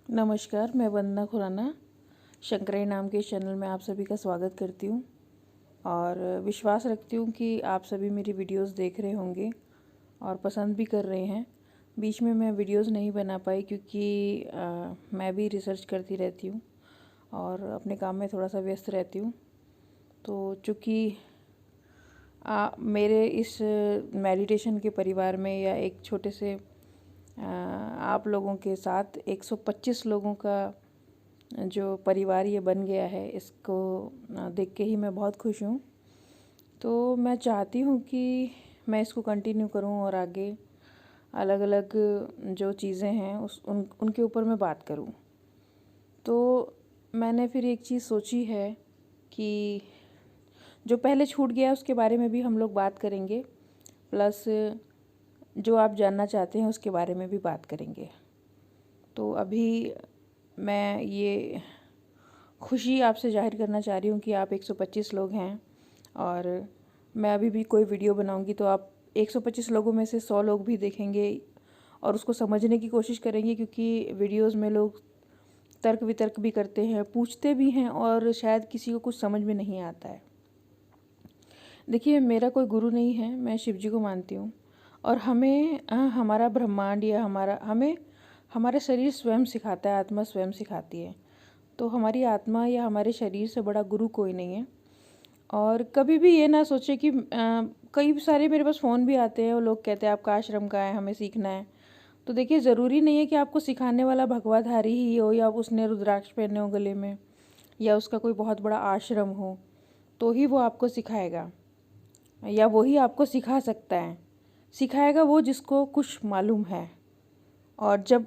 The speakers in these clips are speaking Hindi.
नमस्कार, मैं वंदना खुराना शंकराई नाम के चैनल में आप सभी का स्वागत करती हूँ और विश्वास रखती हूँ कि आप सभी मेरी वीडियोस देख रहे होंगे और पसंद भी कर रहे हैं। बीच में मैं वीडियोस नहीं बना पाई क्योंकि मैं भी रिसर्च करती रहती हूँ और अपने काम में थोड़ा सा व्यस्त रहती हूँ। तो चूँकि मेरे इस मेडिटेशन के परिवार में या एक छोटे से आप लोगों के साथ 125 लोगों का जो परिवार ये बन गया है, इसको देख के ही मैं बहुत खुश हूँ। तो मैं चाहती हूँ कि मैं इसको कंटिन्यू करूँ और आगे अलग अलग जो चीज़ें हैं उनके ऊपर मैं बात करूँ। तो मैंने फिर एक चीज़ सोची है कि जो पहले छूट गया उसके बारे में भी हम लोग बात करेंगे, प्लस जो आप जानना चाहते हैं उसके बारे में भी बात करेंगे। तो अभी मैं ये खुशी आपसे जाहिर करना चाह रही हूँ कि आप 125 लोग हैं और मैं अभी भी कोई वीडियो बनाऊँगी तो आप 125 लोगों में से 100 लोग भी देखेंगे और उसको समझने की कोशिश करेंगे, क्योंकि वीडियोस में लोग तर्क वितर्क भी करते हैं, पूछते भी हैं और शायद किसी को कुछ समझ में नहीं आता है। देखिए, मेरा कोई गुरु नहीं है, मैं शिव जी को मानती हूँ और हमें हमारा ब्रह्मांड या हमारा शरीर स्वयं सिखाता है, आत्मा स्वयं सिखाती है। तो हमारी आत्मा या हमारे शरीर से बड़ा गुरु कोई नहीं है। और कभी भी ये ना सोचे कि कई सारे मेरे पास फ़ोन भी आते हैं और लोग कहते हैं आपका आश्रम का है, हमें सीखना है। तो देखिए, ज़रूरी नहीं है कि आपको सिखाने वाला भगवाधारी ही हो या उसने रुद्राक्ष पहने हो गले में या उसका कोई बहुत बड़ा आश्रम हो तो ही वो आपको सिखाएगा या वो ही आपको सिखा सकता है। सिखाएगा वो जिसको कुछ मालूम है। और जब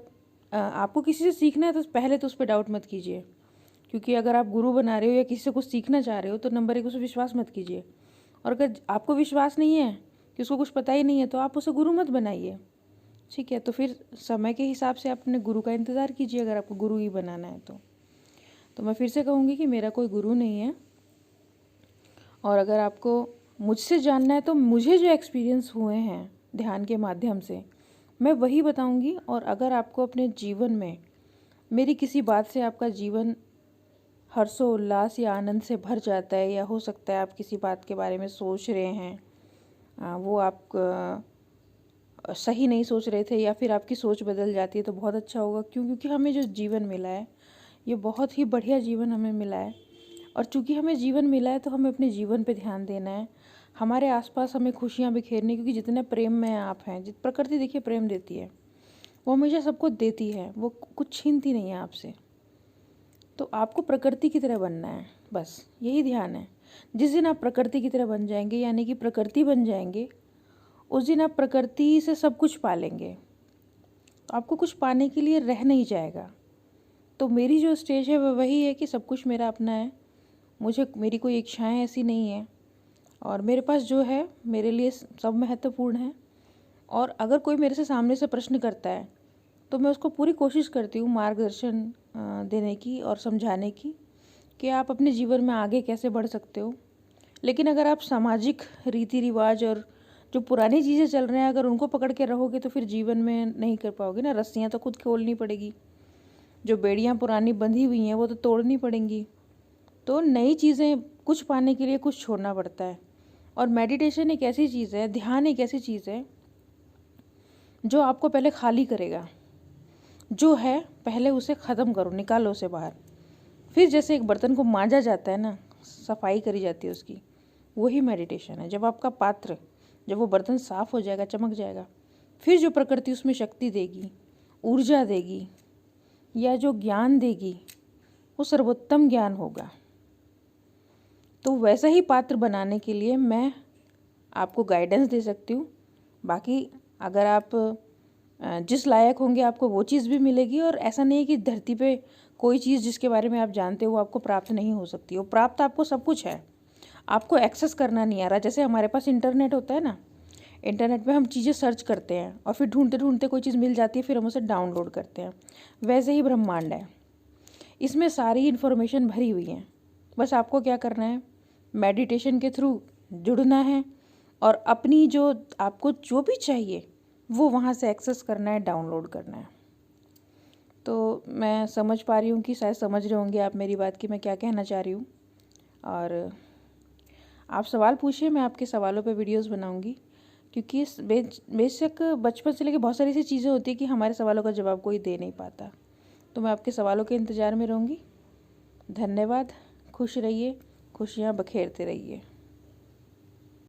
आपको किसी से सीखना है तो पहले तो उस पर डाउट मत कीजिए, क्योंकि अगर आप गुरु बना रहे हो या किसी से कुछ सीखना चाह रहे हो तो नंबर 1 उस पर विश्वास मत कीजिए। और अगर आपको विश्वास नहीं है कि उसको कुछ पता ही नहीं है तो आप उसे गुरु मत बनाइए, ठीक है। तो फिर समय के हिसाब से आप अपने गुरु का इंतज़ार कीजिए अगर आपको गुरु ही बनाना है तो मैं फिर से कहूँगी कि मेरा कोई गुरु नहीं है। और अगर आपको मुझसे जानना है तो मुझे जो एक्सपीरियंस हुए हैं ध्यान के माध्यम से मैं वही बताऊंगी। और अगर आपको अपने जीवन में मेरी किसी बात से आपका जीवन हर्षोल्लास या आनंद से भर जाता है, या हो सकता है आप किसी बात के बारे में सोच रहे हैं वो आप सही नहीं सोच रहे थे या फिर आपकी सोच बदल जाती है तो बहुत अच्छा होगा। क्योंकि हमें जो जीवन मिला है ये बहुत ही बढ़िया जीवन हमें मिला है। और चूंकि हमें जीवन मिला है तो हमें अपने जीवन पे ध्यान देना है, हमारे आसपास हमें खुशियाँ बिखेरनी, क्योंकि जितने प्रेम में आप हैं, जित प्रकृति देखिए प्रेम देती है, वो हमेशा सबको देती है, वो कुछ छीनती नहीं है आपसे। तो आपको प्रकृति की तरह बनना है, बस यही ध्यान है। जिस दिन आप प्रकृति की तरह बन जाएंगे, यानी कि प्रकृति बन जाएंगे, उस दिन आप प्रकृति से सब कुछ पालेंगे। तो आपको कुछ पाने के लिए रह नहीं जाएगा। तो मेरी जो स्टेज है वह वही है कि सब कुछ मेरा अपना है, मेरी कोई इच्छाएं ऐसी नहीं है और मेरे पास जो है मेरे लिए सब महत्वपूर्ण है। और अगर कोई मेरे से सामने से प्रश्न करता है तो मैं उसको पूरी कोशिश करती हूँ मार्गदर्शन देने की और समझाने की कि आप अपने जीवन में आगे कैसे बढ़ सकते हो। लेकिन अगर आप सामाजिक रीति रिवाज और जो पुरानी चीज़ें चल रहे हैं अगर उनको पकड़ के रहोगे तो फिर जीवन में नहीं कर पाओगे ना। रस्सियाँ तो खुद खोलनी पड़ेगी, जो बेड़ियाँ पुरानी बंधी हुई हैं वो तो तोड़नी पड़ेंगी। तो नई चीज़ें कुछ पाने के लिए कुछ छोड़ना पड़ता है। और मेडिटेशन एक ऐसी चीज़ है, ध्यान एक ऐसी चीज़ है जो आपको पहले खाली करेगा। जो है पहले उसे ख़त्म करो, निकालो उसे बाहर। फिर जैसे एक बर्तन को मांजा जाता है ना, सफाई करी जाती है उसकी, वही मेडिटेशन है। जब वो बर्तन साफ़ हो जाएगा, चमक जाएगा, फिर जो प्रकृति उसमें शक्ति देगी, ऊर्जा देगी या जो ज्ञान देगी वो सर्वोत्तम ज्ञान होगा। तो वैसा ही पात्र बनाने के लिए मैं आपको गाइडेंस दे सकती हूँ। बाकी अगर आप जिस लायक होंगे आपको वो चीज़ भी मिलेगी। और ऐसा नहीं है कि धरती पे कोई चीज़ जिसके बारे में आप जानते हो वो आपको प्राप्त नहीं हो सकती। वो प्राप्त आपको सब कुछ है, आपको एक्सेस करना नहीं आ रहा। जैसे हमारे पास इंटरनेट होता है ना, इंटरनेट पे हम चीज़ें सर्च करते हैं और फिर ढूंढते ढूंढते कोई चीज़ मिल जाती है, फिर हम उसे डाउनलोड करते हैं। वैसे ही ब्रह्मांड है, इसमें सारी इन्फॉर्मेशन भरी हुई है। बस आपको क्या करना है, मेडिटेशन के थ्रू जुड़ना है और अपनी जो आपको जो भी चाहिए वो वहाँ से एक्सेस करना है, डाउनलोड करना है। तो मैं समझ पा रही हूँ कि शायद समझ रहे होंगे आप मेरी बात कि मैं क्या कहना चाह रही हूँ। और आप सवाल पूछिए, मैं आपके सवालों पे वीडियोस बनाऊँगी, क्योंकि बेशक बचपन से लेकर बहुत सारी ऐसी चीज़ें होती हैं कि हमारे सवालों का जवाब कोई दे नहीं पाता। तो मैं आपके सवालों के इंतज़ार में रहूँगी। धन्यवाद। खुश रहिए, खुशियाँ बखेरते रहिए।